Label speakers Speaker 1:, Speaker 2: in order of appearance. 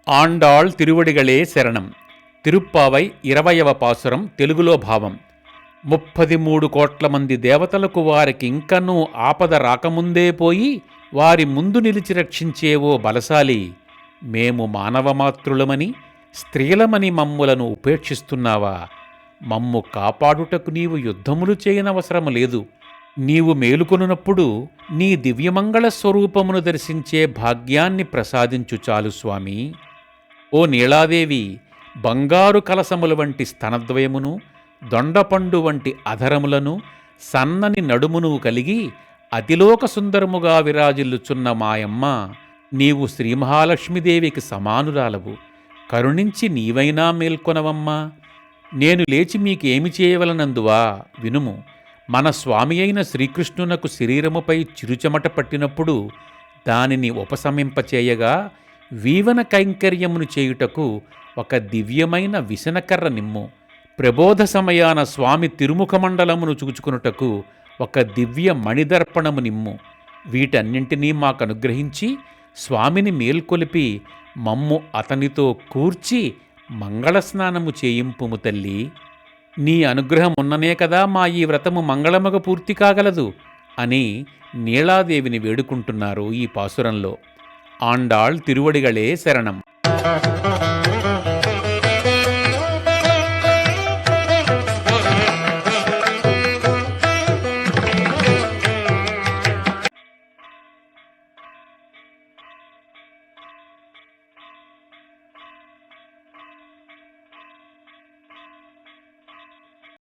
Speaker 1: ఆండాళ్ తిరువడిగళే శరణం. తిరుప్పావై 20వ పాసురం తెలుగులో భావం. 33 కోట్ల మంది దేవతలకు వారికింకనూ ఆపద రాకముందే పోయి వారి ముందు నిలిచి రక్షించేవో బలశాలి, మేము మానవమాత్రులమని స్త్రీలమని మమ్ములను ఉపేక్షిస్తున్నావా? మమ్ము కాపాడుటకు నీవు యుద్ధములు చేయనవసరము లేదు. నీవు మేలుకొనున్నప్పుడు నీ దివ్యమంగళ స్వరూపమును దర్శించే భాగ్యాన్ని ప్రసాదించు చాలు స్వామి. ఓ నీళాదేవి, బంగారు కలసముల వంటి స్తనద్వయమును, దొండపండు వంటి అధరములను, సన్నని నడుమును కలిగి అతిలోక సుందరముగా విరాజిల్లుచున్న మాయమ్మ, నీవు శ్రీమహాలక్ష్మీదేవికి సమానురాలవు. కరుణించి నీవైనా మేల్కొనవమ్మా. నేను లేచి మీకేమి చేయవలనందువా వినుము. మన స్వామి అయిన శ్రీకృష్ణునకు శరీరముపై చిరుచెమట పట్టినప్పుడు దానిని ఉపశమింపచేయగా వీవన కైంకర్యమును చేయుటకు ఒక దివ్యమైన విసనకర్ర నిమ్ము. ప్రబోధ సమయాన స్వామి తిరుముఖమండలమును చూచుకునుటకు ఒక దివ్య మణిదర్పణము నిమ్ము. వీటన్నింటినీ మాకనుగ్రహించి స్వామిని మేల్కొలిపి మమ్ము అతనితో కూర్చి మంగళస్నానము చేయింపుము తల్లి. నీ అనుగ్రహం ఉన్ననే కదా మా ఈ వ్రతము మంగళముగ పూర్తి కాగలదు అని నీళాదేవిని వేడుకుంటున్నారు ఈ పాసురంలో. ఆండాళ్ తిరువడిగళే శరణం.